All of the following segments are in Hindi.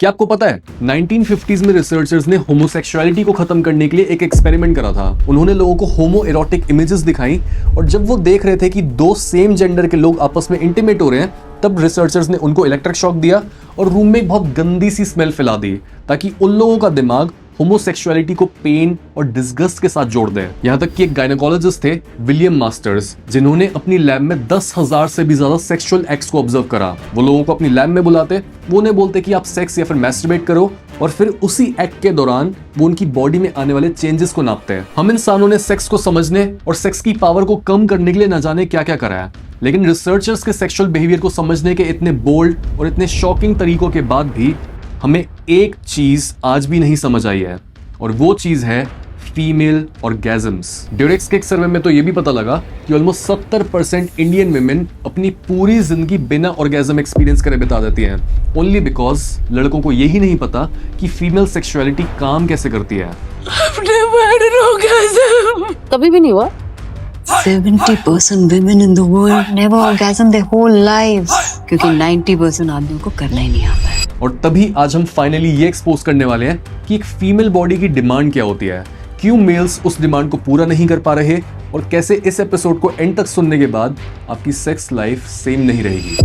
क्या आपको पता है 1950s में रिसर्चर्स ने होमोसेक्सुअलिटी को खत्म करने के लिए एक एक्सपेरिमेंट करा था। उन्होंने लोगों को होमो एरोटिक इमेजेस दिखाई और जब वो देख रहे थे कि दो सेम जेंडर के लोग आपस में इंटीमेट हो रहे हैं, तब रिसर्चर्स ने उनको इलेक्ट्रिक शॉक दिया और रूम में एक बहुत गंदी सी स्मेल फैला दी ताकि उन लोगों का दिमाग होमोसेक्सुअलिटी को पेन और डिस्गस्ट के साथ जोड़ दे। यहाँ तक कि एक गायनेकोलॉजिस्ट थे विलियम मास्टर्स, जिन्होंने अपनी लैब में 10,000 से भी ज्यादा सेक्सुअल एक्ट्स को ऑब्जर्व करा। वो लोगों को अपनी लैब में बुलाते, वो उन्हें बोलते कि आप सेक्स या फिर मैस्टरबेट करो और फिर उसी एक्ट के दौरान वो उनकी बॉडी में आने वाले चेंजेस को नापते हैं। हम इंसानों ने सेक्स को समझने और सेक्स की पावर को कम करने के लिए न जाने क्या क्या करा है, लेकिन रिसर्चर्स के सेक्सुअल बिहेवियर को समझने के इतने बोल्ड और इतने शॉकिंग तरीकों के बाद भी हमें एक चीज आज भी नहीं समझ आई है, और वो चीज है फीमेल ऑर्गेजम्स। ड्यूरेक्स के एक सर्वे में तो ये भी पता लगा कि ऑलमोस्ट 70% इंडियन वुमेन अपनी पूरी जिंदगी बिना ऑर्गेजम एक्सपीरियंस करे बिता देती हैं, ओनली बिकॉज लड़कों को यही नहीं पता कि फीमेल सेक्सुअलिटी काम कैसे करती है। कभी भी नहीं हुआ। 70% women in the world never orgasm their whole lives क्योंकि 90% आदमियों को करना ही नहीं आता है। और तभी आज हम फाइनली ये एक्सपोज करने वाले हैं कि एक फीमेल बॉडी की डिमांड क्या होती है, क्यों मेल्स उस डिमांड को पूरा नहीं कर पा रहे और कैसे इस एपिसोड को एंड तक सुनने के बाद आपकी सेक्स लाइफ सेम नहीं रहेगी।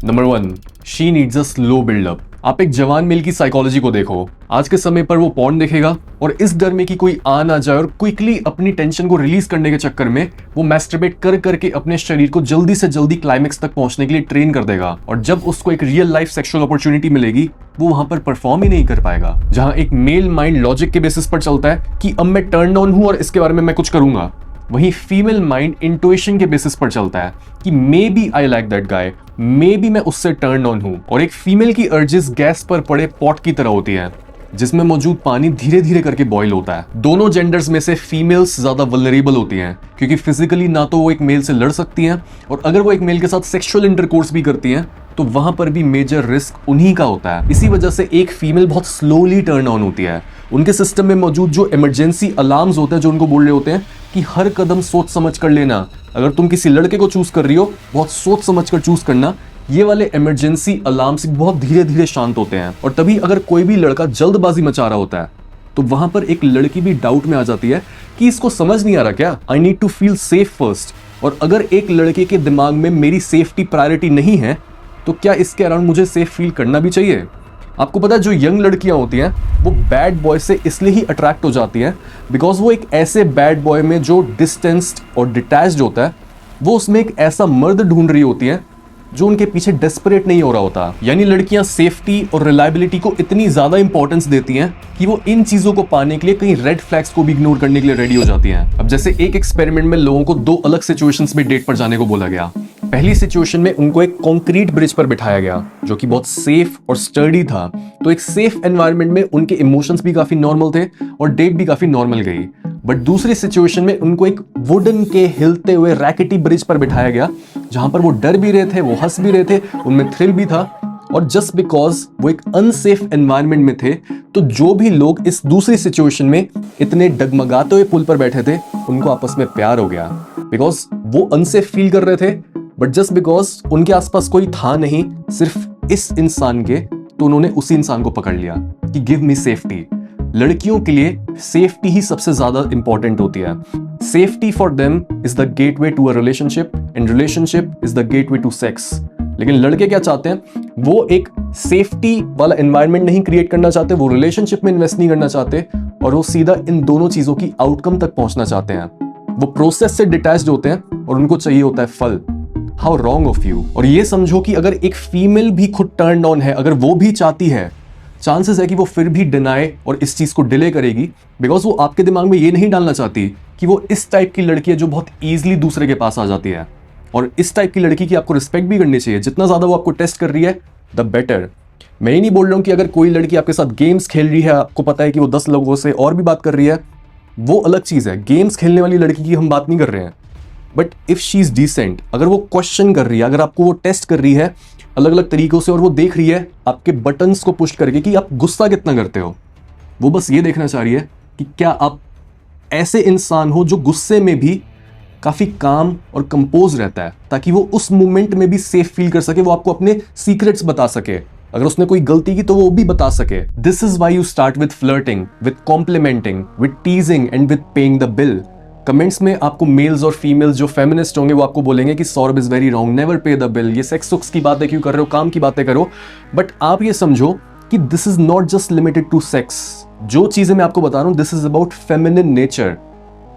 Number 1, she needs a slow buildup. आप एक जवान मेल की साइकोलॉजी को देखो। आज के समय पर वो पॉर्न देखेगा और इस डर में कि कोई आ ना जाए और क्विकली अपनी टेंशन को रिलीज करने के चक्कर में वो मैस्टरबेट कर करके अपने शरीर को जल्दी से जल्दी क्लाइमेक्स तक पहुंचने के लिए ट्रेन कर देगा, और जब उसको एक रियल लाइफ सेक्सुअल अपॉर्चुनिटी मिलेगी वो वहां पर परफॉर्म ही नहीं कर पाएगा। जहां एक मेल माइंड लॉजिक के बेसिस पर चलता है कि अब मैं टर्न ऑन हूं और इसके बारे में मैं कुछ करूंगा, वहीं फीमेल माइंड इंट्यूशन के बेसिस पर चलता है कि maybe I like that guy, maybe मैं उससे टर्न ऑन हूं। और एक फीमेल की अर्जेस गैस पर पड़े पॉट की तरह होती है जिसमें मौजूद पानी धीरे धीरे करके बॉईल होता है। दोनों जेंडर्स में से फीमेल्स ज्यादा वल्नरेबल होती हैं क्योंकि फिजिकली ना तो वो एक मेल से लड़ सकती हैं, और अगर वो एक मेल के साथ सेक्सुअल इंटरकोर्स भी करती हैं तो वहां पर भी मेजर रिस्क उन्हीं का होता है। इसी वजह से एक फीमेल बहुत स्लोली टर्न ऑन होती है। उनके सिस्टम में मौजूद जो इमरजेंसी अलार्म्स होते हैं जो उनको बोल रहे होते हैं कि हर कदम सोच समझ कर लेना, अगर तुम किसी लड़के को चूज कर रही हो बहुत सोच समझ कर चूज करना, ये वाले इमरजेंसी अलार्म्स बहुत धीरे धीरे शांत होते हैं। और तभी अगर कोई भी लड़का जल्दबाजी मचा रहा होता है तो वहां पर एक लड़की भी डाउट में आ जाती है कि इसको समझ नहीं आ रहा क्या, I need to feel safe first. और अगर एक लड़के के दिमाग में मेरी सेफ्टी प्रायोरिटी नहीं है तो क्या इसके अराउंड मुझे सेफ फील करना भी चाहिए। आपको पता है जो यंग लड़कियां होती हैं वो बैड बॉय से इसलिए ही अट्रैक्ट हो जाती हैं बिकॉज वो एक ऐसे बैड बॉय में जो डिस्टेंस्ड और डिटैच्ड होता है, वो उसमें एक ऐसा मर्द ढूंढ रही होती हैं जो उनके पीछे डेस्परेट नहीं हो रहा होता। यानी लड़कियां सेफ्टी और रिलायबिलिटी को इतनी ज्यादा इंपॉर्टेंस देती हैं कि वो इन चीजों को पाने के लिए कहीं रेड फ्लैग्स को भी इग्नोर करने के लिए रेडी हो जाती हैं। अब जैसे एक एक्सपेरिमेंट में लोगों को दो अलग सिचुएशंस में डेट पर जाने को बोला गया। पहली सिचुएशन में उनको एक कंक्रीट ब्रिज पर बिठाया गया जो कि बहुत सेफ और स्टर्डी था, तो एक सेफ एनवायरनमेंट में उनके इमोशंस भी काफी नॉर्मल थे और डेट भी काफी नॉर्मल गई। बट दूसरी सिचुएशन में उनको एक वुडन के हिलते हुए रैकेटी ब्रिज पर बिठाया गया जहां पर वो डर भी रहे थे, वो हंस भी रहे थे, उनमें थ्रिल भी था, और जस्ट बिकॉज वो एक अनसेफ एनवायरनमेंट में थे तो जो भी लोग इस दूसरी सिचुएशन में इतने डगमगाते हुए पुल पर बैठे थे उनको आपस में प्यार हो गया। बिकॉज वो अनसेफ फील कर रहे थे बट जस्ट बिकॉज उनके आसपास कोई था नहीं सिर्फ इस इंसान के, तो उन्होंने उसी इंसान को पकड़ लिया कि गिव मी सेफ्टी। लड़कियों के लिए सेफ्टी ही सबसे ज्यादा इंपॉर्टेंट होती है। Safety for them is the gateway to a relationship and relationship is the gateway to sex. लेकिन लड़के क्या चाहते हैं, वो एक सेफ्टी वाला एनवायरनमेंट नहीं क्रिएट करना चाहते, वो रिलेशनशिप में इन्वेस्ट नहीं करना चाहते, और वो सीधा इन दोनों चीजों की आउटकम तक पहुंचना चाहते हैं। वो प्रोसेस से डिटैच्ड होते हैं और उनको चाहिए होता है फल। How wrong of you. और ये समझो कि अगर एक फीमेल भी खुद टर्न ऑन है, अगर वो भी चाहती है, चांसेस है कि वो फिर भी डिनाई और इस चीज को डिले करेगी बिकॉज वो आपके दिमाग में ये नहीं डालना चाहती कि वो इस टाइप की लड़की है जो बहुत ईजिली दूसरे के पास आ जाती है, और इस टाइप की लड़की की आपको रिस्पेक्ट भी करनी चाहिए। जितना ज्यादा वो आपको टेस्ट कर रही है द बेटर। मैं ये नहीं बोल रहा हूं कि अगर कोई लड़की आपके साथ गेम्स खेल रही है, आपको पता है कि वो 10 लोगों से और भी बात कर रही है, वो अलग चीज है। गेम्स खेलने वाली लड़की की हम बात नहीं कर रहे हैं। But if she is decent, अगर वो क्वेश्चन कर रही है, अगर आपको वो टेस्ट कर रही है अलग अलग तरीकों से, और वो देख रही है आपके बटन्स को पुश करके कि आप गुस्सा कितना करते हो, वो बस ये देखना चाह रही है कि क्या आप ऐसे इंसान हो जो गुस्से में भी काफी काम और कंपोज रहता है, ताकि वो उस मोमेंट में भी सेफ फील कर सके, वो आपको अपने सीक्रेट्स बता सके, अगर उसने कोई गलती की तो वो भी बता सके। This is why you start with flirting, with complimenting, with teasing and with paying the bill. Comments में आपको मेल्स और फीमेल्स जो फेमिनिस्ट होंगे वो आपको बोलेंगे कि Saurabh is very wrong, never पे द बिल, ये सेक्स सुक्स की बातें क्यों कर रहे हो, काम की बातें करो। बट आप ये समझो कि this is not just limited to sex. जो चीजें मैं आपको बता रहा हूं, this is about feminine nature.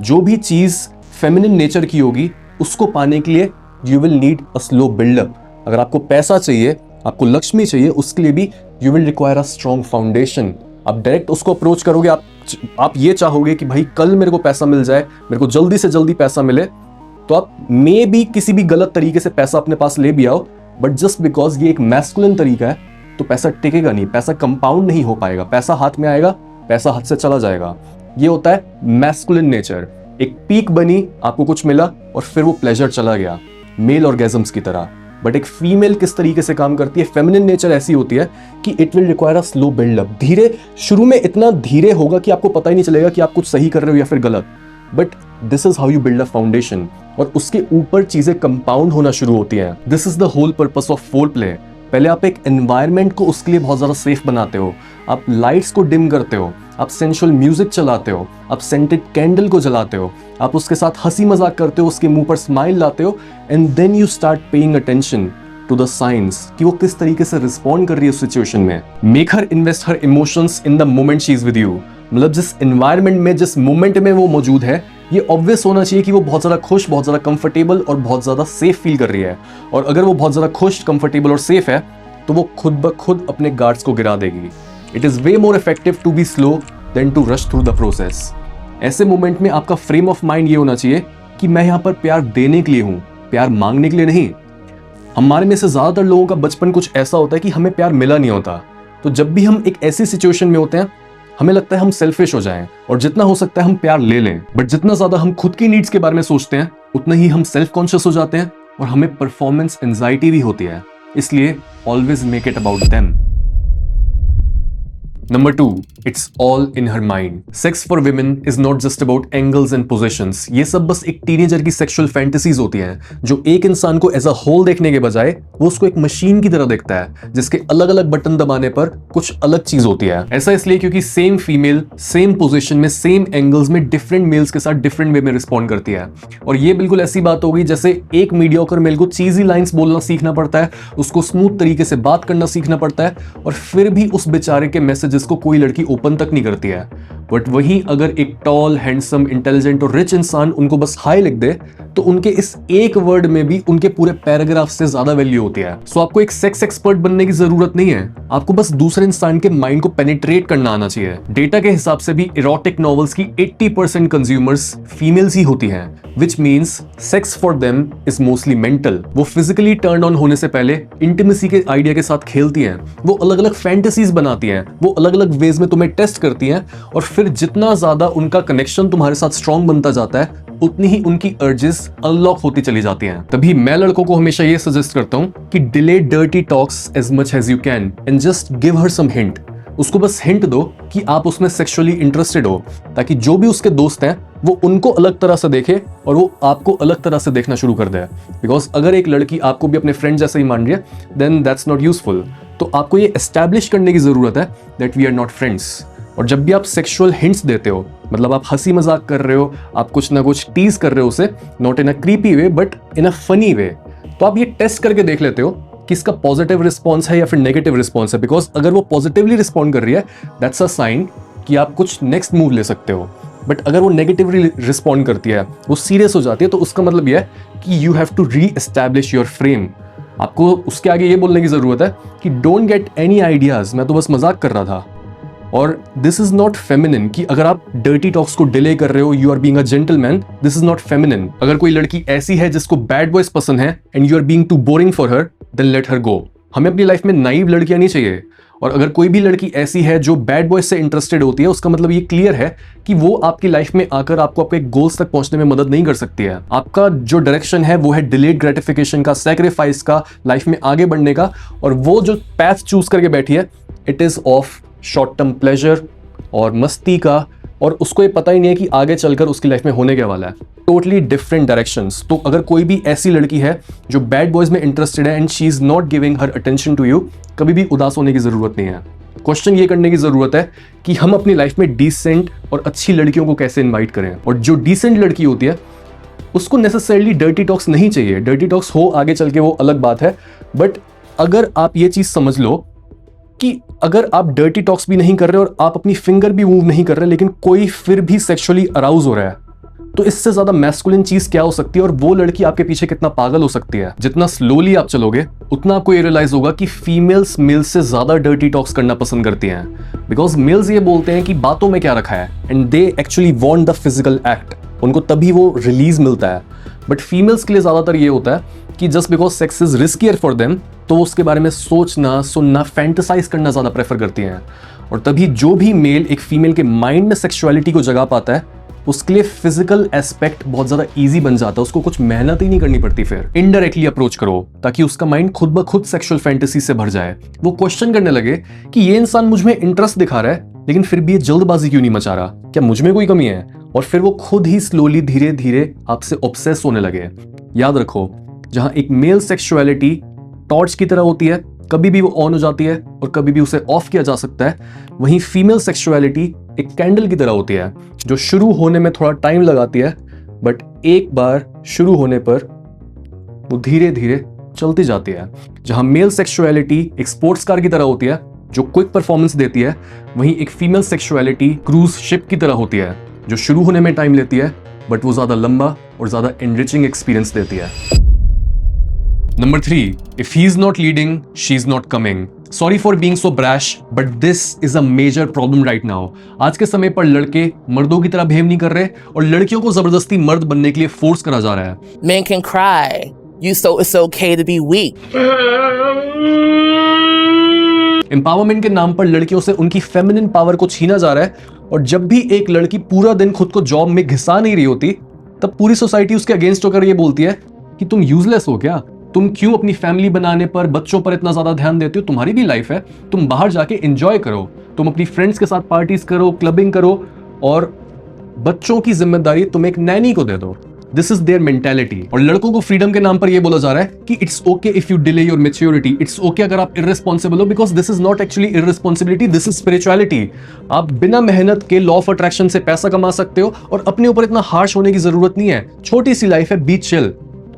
जो भी चीज फेमिनिन नेचर की होगी उसको पाने के लिए you will need a slow buildup. अगर आपको पैसा चाहिए, आपको लक्ष्मी चाहिए, उसके लिए भी you will require a strong foundation. आप डायरेक्ट उसको अप्रोच करोगे, आप ये चाहोगे कि भाई कल मेरे को पैसा मिल जाए, मेरे को जल्दी से जल्दी पैसा मिले, तो आप मे भी किसी भी गलत तरीके से पैसा अपने पास ले भी आओ, बट जस्ट बिकॉज ये एक मैस्कुलिन तरीका है तो पैसा टिकेगा नहीं, पैसा कंपाउंड नहीं हो पाएगा। पैसा हाथ में आएगा, पैसा हाथ से चला जाएगा। ये होता है मैस्कुलिन नेचर। एक पीक बनी, आपको कुछ मिला और फिर वो प्लेजर चला गया, मेल ऑर्गेजम्स की तरह। बट एक फीमेल किस तरीके से काम करती है, फेमिनिन नेचर ऐसी होती है कि it will require a slow buildup. धीरे, शुरू में इतना धीरे होगा कि आपको पता ही नहीं चलेगा कि आप कुछ सही कर रहे हो या फिर गलत, but this is how you build a foundation. और उसके ऊपर चीजें कंपाउंड होना शुरू होती हैं। This is the whole purpose of foreplay. पहले आप एक एनवायरनमेंट को उसके लिए बहुत ज्यादा सेफ बनाते हो, आप लाइट्स को डिम करते हो, आप सेंशुअल म्यूजिक चलाते हो, आप सेंटेड कैंडल को जलाते हो, आप उसके साथ हंसी मजाक करते हो, उसके मुंह पर स्माइल लाते हो, and then you start paying attention to the science कि वो किस तरीके से रिस्पॉन्ड कर रही है उस सिचुएशन में। Make her invest her emotions in the moment she is with you. मतलब जिस एनवायरनमेंट में, जिस मोमेंट में वो मौजूद है, ये ऑब्वियस होना चाहिए कि वो बहुत ज्यादा खुश, बहुत ज्यादा कंफर्टेबल और बहुत ज्यादा सेफ फील कर रही है। और अगर वो बहुत ज्यादा खुश, कंफर्टेबल और सेफ है तो वो खुद ब खुद अपने गार्ड्स को गिरा देगी। It is way more effective to be slow than to rush through the process. ऐसे मोमेंट में आपका फ्रेम ऑफ माइंड ये होना चाहिए कि मैं यहाँ पर प्यार देने के लिए हूँ, प्यार मांगने के लिए नहीं। हमारे में से ज्यादातर लोगों का बचपन कुछ ऐसा होता है कि हमें प्यार मिला नहीं होता, तो जब भी हम एक ऐसी सिचुएशन में होते हैं हमें लगता है हम सेल्फिश हो जाएं और जितना हो सकता है हम प्यार ले लें। बट जितना ज्यादा हम खुद की नीड्स के बारे में सोचते हैं उतना ही हम सेल्फ कॉन्शियस हो जाते हैं और हमें परफॉर्मेंस एंजाइटी भी होती है। इसलिए always make it about them. Number 2, it's all in her mind. Sex for women is not just about angles and positions. ये सब बस एक टीनेजर की सेक्सुअल फैंटेसीज होती हैं, जो एक इंसान को एज अ होल देखने के बजाय वो उसको एक मशीन की तरह देखता है, जिसके अलग अलग बटन दबाने पर कुछ अलग चीज होती है। ऐसा इसलिए क्योंकि सेम फीमेल सेम पोजिशन में सेम एंगल्स में डिफरेंट मेल्स के साथ डिफरेंट वे में रिस्पॉन्ड करती है। और ये बिल्कुल ऐसी बात होगी जैसे एक मीडियोकर मेल को चीजी लाइंस बोलना सीखना पड़ता है, उसको स्मूथ तरीके से बात करना सीखना पड़ता है, और फिर भी उस बेचारे के मैसेजेस को कोई लड़की ओपन तक नहीं करती है। बट वहीं अगर एक टॉल, हैंडसम, इंटेलिजेंट और रिच इंसान उनको बस हाई लिख दे तो उनके इस एक वर्ड में भी उनके पूरे पैराग्राफ से ज्यादा वैल्यू होती है। सो आपको एक सेक्स एक्सपर्ट बनने की जरूरत नहीं है, आपको बस दूसरे इंसान के माइंड को पेनिट्रेट करना आना चाहिए। डेटा के हिसाब से भी इरोटिक नॉवेल्स की 80% कंज्यूमर्स फीमेल्स ही होती हैं, which means sex for them is mostly mental. वो फिजिकली टर्न ऑन होने से पहले इंटीमेसी के आइडिया के साथ खेलती हैं, वो अलग अलग फैंटेसीज बनाती हैं, वो अलग अलग वेज में तुम्हें टेस्ट करती हैं, और फिर जितना ज्यादा उनका कनेक्शन तुम्हारे साथ स्ट्रॉन्ग बनता जाता है उतनी ही उनकी अर्जेस अनलॉक होती चली जाती हैं। तभी मैं लड़कों को हमेशा ये सजेस्ट करता हूं कि delay dirty talks as much as you can and just give her some hint. उसको बस हिंट दो कि आप उसमें सेक्सुअली इंटरेस्टेड हो, ताकि जो भी उसके दोस्त हैं वो उनको अलग तरह से देखे और वो आपको अलग तरह से देखना शुरू कर दे। बिकॉज अगर एक लड़की आपको भी अपने फ्रेंड जैसा ही मान रही है देन दैट्स नॉट यूजफुल। तो आपको ये एस्टैब्लिश करने की जरूरत है that we are not friends. और जब भी आप सेक्सुअल हिंट्स देते हो, मतलब आप हंसी मजाक कर रहे हो, आप कुछ ना कुछ टीज कर रहे हो उसे, not in a creepy way but in a funny way, तो आप ये टेस्ट करके देख लेते हो कि इसका पॉजिटिव रिस्पॉन्स है या फिर नेगेटिव रिस्पॉन्स है। बिकॉज अगर वो पॉजिटिवली रिस्पॉन्ड कर रही है दैट्स अ साइन कि आप कुछ नेक्स्ट मूव ले सकते हो। बट अगर वो नेगेटिवली रिस्पॉन्ड करती है, वो सीरियस हो जाती है, तो उसका मतलब यह है कि you have to reestablish your frame. आपको उसके आगे ये बोलने की जरूरत है कि डोंट गेट एनी आइडियाज, मैं तो बस मजाक कर रहा था। और दिस इज नॉट फेमिनिन कि अगर आप डर्टी टॉक्स को डिले कर रहे हो, you are being a gentleman, this is not feminine. अगर कोई लड़की ऐसी है जिसको बैड बॉयज पसंद है and you are being too boring for her, then let her go. हमें अपनी लाइफ में नाइव लड़कियां नहीं चाहिए। और अगर कोई भी लड़की ऐसी है जो बैड बॉयज से इंटरेस्टेड होती है, उसका मतलब ये क्लियर है कि वो आपकी लाइफ में आकर आपको आपके गोल्स तक पहुंचने में मदद नहीं कर सकती है। आपका जो डायरेक्शन है वो है डिलेड ग्रेटिफिकेशन का, सैक्रिफाइस का, लाइफ में आगे बढ़ने का, और वो जो पैथ चूज करके बैठी है it is of short term pleasure और मस्ती का, और उसको ये पता ही नहीं है कि आगे चलकर उसकी लाइफ में होने क्या वाला है। Totally different directions. तो अगर कोई भी ऐसी लड़की है जो बैड बॉयज में इंटरेस्टेड है and she is not giving her attention to you, कभी भी उदास होने की जरूरत नहीं है। क्वेश्चन ये करने की जरूरत है कि हम अपनी लाइफ में डिसेंट और अच्छी लड़कियों को कैसे इन्वाइट करें। और जो डिसेंट लड़की होती है उसको नेसेसरली डर्टी टॉक्स नहीं चाहिए। डर्टी टॉक्स हो आगे चल के वो अलग बात है, बट अगर आप ये चीज समझ लो कि अगर आप डर्टी टॉक्स भी नहीं कर रहे और आप अपनी फिंगर भी मूव नहीं कर रहे लेकिन कोई फिर भी सेक्सुअली अराउज हो रहा है, तो इससे ज्यादा मैस्कुलिन चीज क्या हो सकती है और वो लड़की आपके पीछे कितना पागल हो सकती है। जितना स्लोली आप चलोगे उतना आपको ये रियलाइज होगा कि फीमेल्स मेल्स से ज्यादा डर्टी टॉक्स करना पसंद करती हैं, बिकॉज मेल्स ये बोलते हैं कि बातों में क्या रखा है and they actually want the physical act, उनको तभी वो रिलीज मिलता है। बट फीमेल्स के लिए ज्यादातर ये होता है कि just because sex is riskier for them, तो वो उसके बारे में सोचना, सुनना, फैंटेसाइज करना ज्यादा प्रेफर करती हैं। और तभी जो भी मेल एक फीमेल के माइंड में सेक्सुअलिटी को जगा पाता है उसके लिए फिजिकल एस्पेक्ट बहुत ज्यादा इजी बन जाता है, उसको कुछ मेहनत ही नहीं करनी पड़ती। फिर इनडायरेक्टली अप्रोच करो ताकि उसका माइंड खुद ब खुद सेक्सुअल फैंटेसी से भर जाए। वो क्वेश्चन करने लगे कि ये इंसान मुझ में इंटरेस्ट दिखा रहा है लेकिन फिर भी ये जल्दबाजी क्यों नहीं मचा रहा, क्या मुझ में कोई कमी है? और फिर वो खुद ही स्लोली धीरे धीरे आपसे ऑब्सेस होने लगे। याद रखो, जहां एक मेल सेक्सुअलिटी टॉर्च की तरह होती है, कभी भी वो ऑन हो जाती है और कभी भी उसे ऑफ किया जा सकता है, वहीं फीमेल सेक्सुअलिटी एक कैंडल की तरह होती है जो शुरू होने में थोड़ा टाइम लगाती है, बट एक बार शुरू होने पर वो धीरे धीरे चलती जाती है। जहां मेल सेक्सुअलिटी एक स्पोर्ट्स कार की तरह होती है जो क्विक परफॉर्मेंस देती है, वहीं एक फीमेल सेक्सुअलिटी क्रूज शिप की तरह होती है जो शुरू होने में टाइम लेती है बट वो ज्यादा लंबा और ज्यादा एनरिचिंग एक्सपीरियंस देती है। Number 3, if he is not leading, she is not coming. Sorry for being so brash, but this is a major problem right now. आज के समय पर लड़के मर्दों की तरह बिहेव नहीं कर रहे और लड़कियों को जबरदस्ती मर्द बनने के लिए फोर्स करा जा रहा है। Men can cry. It's okay to be weak. Empowerment के नाम पर लड़कियों से उनकी फेमिनिन पावर को छीना जा रहा है और जब भी एक लड़की पूरा दिन खुद को जॉब में घिसा नहीं रही होती तब पूरी सोसाइटी उसके अगेंस्ट होकर ये बोलती है कि तुम यूजलेस हो क्या, तुम क्यों अपनी फैमिली बनाने पर, बच्चों पर इतना ज्यादा ध्यान देते हो, तुम्हारी भी लाइफ है, तुम बाहर जाके एंजॉय करो, तुम अपनी फ्रेंड्स के साथ पार्टीज करो, क्लबिंग करो और बच्चों की जिम्मेदारी तुम एक नैनी को दे दो। This is their mentality. और लड़कों को फ्रीडम के नाम पर यह बोला जा रहा है कि it's okay if you delay your maturity, it's okay अगर आप इररिस्पॉन्सिबल हो, because this is not actually irresponsibility, this is spirituality. आप बिना मेहनत के लॉ ऑफ अट्रैक्शन से पैसा कमा सकते हो और अपने ऊपर इतना हार्श होने की जरूरत नहीं है। छोटी सी लाइफ है, be chill.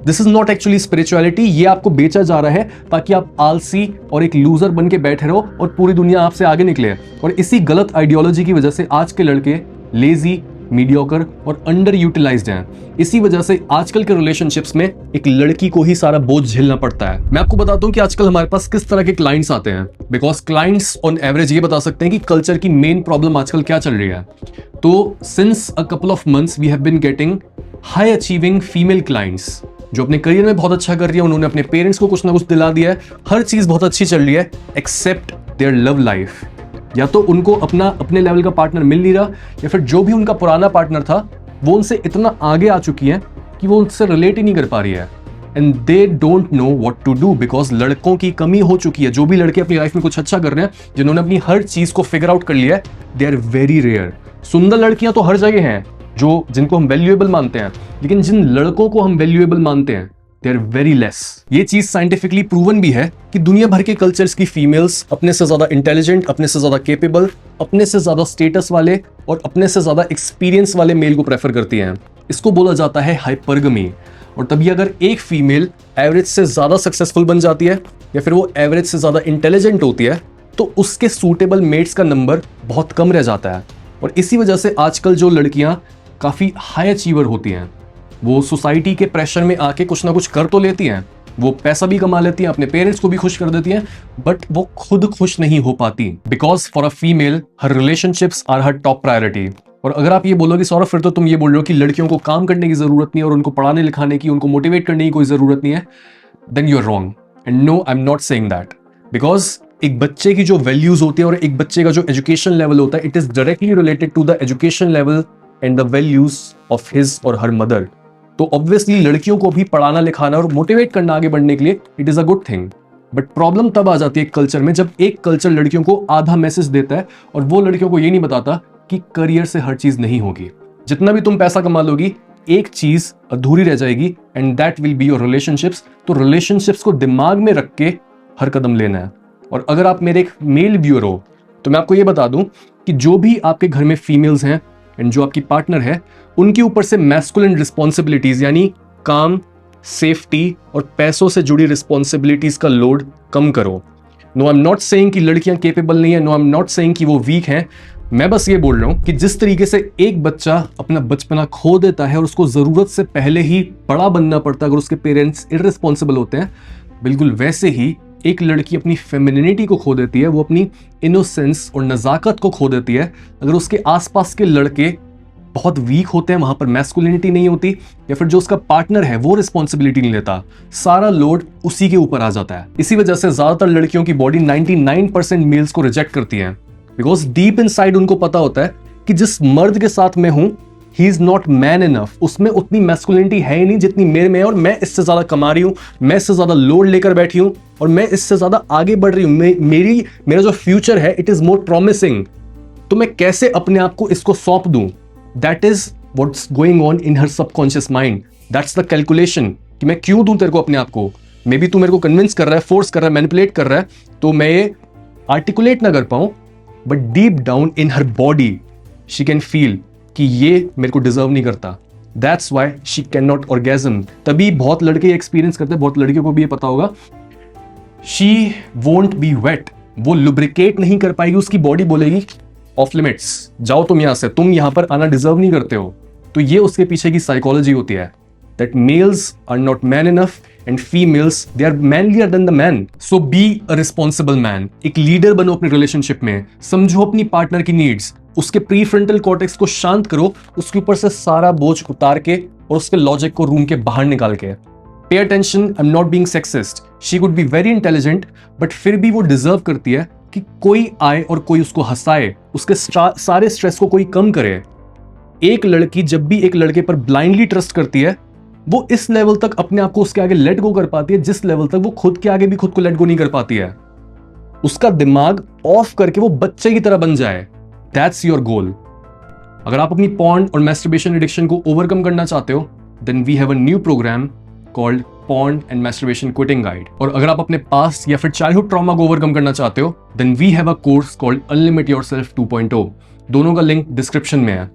This is not actually spirituality. ये आपको बेचा जा रहा है ताकि आप आलसी और एक लूजर बन के बैठे रहो और पूरी दुनिया आपसे आगे निकले। और इसी गलत आइडियोलॉजी की वजह से आज के लड़के लेजी, मीडियोकर और अंडर यूटिलाइज्ड हैं। इसी वजह से आजकल के रिलेशनशिप्स में एक लड़की को ही सारा बोझ झेलना पड़ता है। मैं आपको बताता हूं कि आजकल हमारे पास किस तरह के क्लाइंट्स आते हैं, बिकॉज क्लाइंट्स ऑन एवरेज ये बता सकते हैं कि कल्चर की मेन प्रॉब्लम आजकल क्या चल रही है। तो since a couple of months we have been getting high achieving female clients जो अपने करियर में बहुत अच्छा कर रही है, उन्होंने अपने पेरेंट्स को कुछ ना कुछ दिला दिया है, हर चीज बहुत अच्छी चल रही है एक्सेप्ट देयर लव लाइफ। या तो उनको अपने लेवल का पार्टनर मिल नहीं रहा या फिर जो भी उनका पुराना पार्टनर था वो उनसे इतना आगे आ चुकी है कि वो उनसे रिलेट ही नहीं कर पा रही है and they don't know what to do, because लड़कों की कमी हो चुकी है। जो भी लड़के अपनी लाइफ में कुछ अच्छा कर रहे हैं, जिन्होंने अपनी हर चीज को फिगर आउट कर लिया है, दे आर वेरी रेयर। सुंदर लड़कियां तो हर जगह हैं जिनको हम वैल्यूएबल मानते हैं, लेकिन जिन लड़कों को हम वैल्यूएबल मानते हैं दे आर वेरी लेस। ये चीज साइंटिफिकली प्रूवन भी है कि दुनिया भर के कल्चर्स की फीमेल्स अपने से ज्यादा इंटेलिजेंट, अपने से ज्यादा केपेबल, अपने से ज्यादा स्टेटस वाले और अपने से ज्यादा एक्सपीरियंस वाले मेल को प्रेफर करती हैं। इसको बोला जाता है हाइपरगमी। और तभी अगर एक फीमेल एवरेज से ज्यादा सक्सेसफुल बन जाती है या फिर वो एवरेज से ज्यादा इंटेलिजेंट होती है तो उसके सूटेबल मेट्स का नंबर बहुत कम रह जाता है। और इसी वजह से आजकल जो लड़कियां काफी हाई अचीवर होती हैं, वो सोसाइटी के प्रेशर में आके कुछ ना कुछ कर तो लेती हैं, वो पैसा भी कमा लेती हैं, अपने पेरेंट्स को भी खुश कर देती हैं, बट वो खुद खुश नहीं हो पाती, because for a female her relationships are her top priority. और अगर आप ये बोलोगे सौरभ फिर तो तुम ये बोल रहे हो कि लड़कियों को काम करने की जरूरत नहीं है और उनको पढ़ाने लिखाने की, उनको मोटिवेट करने की कोई जरूरत नहीं है, then you are wrong. And no, I am not saying that, because एक बच्चे की जो वैल्यूज होती है और एक बच्चे का जो एजुकेशन लेवल होता है, it is directly related to the education level and the values of his or her mother. तो ऑब्वियसली लड़कियों को भी पढ़ाना लिखाना और मोटिवेट करना आगे बढ़ने के लिए it is a good thing. But problem तब आ जाती है कल्चर में जब एक कल्चर लड़कियों को आधा मैसेज देता है और वो लड़कियों को ये नहीं बताता कि करियर से हर चीज नहीं होगी। जितना भी तुम पैसा कमा लोगी, एक चीज अधूरी रह जाएगी, and that will be your relationships. तो रिलेशनशिप्स को दिमाग में रख के हर कदम लेना है। और अगर आप मेरे एक मेल व्यूअर हो तो मैं आपको ये बता दूं कि जो भी आपके घर में फीमेल्स हैं एंड जो आपकी पार्टनर है, उनके ऊपर से मैस्कुलिन रिस्पॉन्सिबिलिटीज यानी काम, सेफ्टी और पैसों से जुड़ी रिस्पॉन्सिबिलिटीज का लोड कम करो। No I am not saying कि लड़कियां केपेबल नहीं है, no I am not saying कि वो वीक हैं। मैं बस ये बोल रहा हूं कि जिस तरीके से एक बच्चा अपना बचपना खो देता है और उसको जरूरत से पहले ही बड़ा बनना पड़ता है अगर उसके पेरेंट्स इररिस्पॉन्सिबल होते हैं, बिल्कुल वैसे ही एक लड़की अपनी फेमिनिनिटी को खो देती है, वो अपनी इनोसेंस और नजाकत को खो देती है अगर उसके आसपास के लड़के बहुत वीक होते हैं, वहां पर मैस्कुलिनिटी नहीं होती, या फिर जो उसका पार्टनर है वो रिस्पॉन्सिबिलिटी नहीं लेता, सारा लोड उसी के ऊपर आ जाता है। इसी वजह से ज्यादातर लड़कियों की बॉडी 99% मेल्स को रिजेक्ट करती है, बिकॉज डीप इनसाइड उनको पता होता है कि जिस मर्द के साथ मैं हूं, he is not man enough, उसमें उतनी मैस्कुलिनिटी है ही नहीं जितनी मेरे में है, और मैं इससे ज्यादा कमा रही हूं, मैं इससे ज्यादा लोड लेकर बैठी हूं, और मैं इससे ज्यादा आगे बढ़ रही हूं, मेरा जो फ्यूचर है इट इज मोर प्रॉमिसिंग। तो मैं कैसे अपने आप को इसको सौंप दूं? That is what's going on in her subconscious mind, that's the calculation कि मैं क्यों दूं तेरे को अपने आप को। मे बी तू मेरे को कन्विंस कर रहा है, फोर्स कर रहा है, मैनिपुलेट कर रहा है, तो मैं ये आर्टिकुलेट ना कर पाऊं, but deep down in her body she can feel कि ये मेरे को डिजर्व नहीं करता। That's why she can not orgasm. तभी बहुत लड़के एक्सपीरियंस करते हैं, बहुत लड़कियों को भी ये पता होगा, शी वोंट बी वेट, वो लुब्रिकेट नहीं कर पाएगी, उसकी बॉडी बोलेगी ऑफ लिमिट्स, जाओ तुम यहां से, तुम यहां पर आना डिजर्व नहीं करते हो। तो ये उसके पीछे की साइकोलॉजी होती है, that males are not man enough and females they are manlier than the man. So be a responsible man, एक लीडर बनो अपने रिलेशनशिप में, समझो अपनी पार्टनर की नीड्स, उसके प्रीफ्रंटल कॉर्टेक्स को शांत करो, उसके ऊपर से सारा बोझ उतार के और उसके लॉजिक को रूम के बाहर निकाल के। Pay attention, I am not being sexist, she could be very intelligent, but फिर भी वो डिजर्व करती है कि कोई आए और कोई उसको हंसाए, उसके सारे स्ट्रेस को कोई कम करे। एक लड़की जब भी एक लड़के पर ब्लाइंडली ट्रस्ट करती है, वो इस लेवल तक अपने आप को उसके आगे लेट गो कर पाती है जिस लेवल तक वो खुद के आगे भी खुद को लेट गो नहीं कर पाती है। उसका दिमाग ऑफ करके वो बच्चे की तरह बन जाए, दैट्स योर गोल। अगर आप अपनी पॉर्न और मैस्टरबेशन एडिक्शन को ओवरकम करना चाहते हो, then we have a new program called porn and masturbation quitting guide. और अगर आप अपने पास्ट या फिर चाइल्डहुड ट्रॉमा को ओवरकम करना चाहते हो, then we have a course called unlimit yourself 2.0। दोनों का लिंक डिस्क्रिप्शन में है।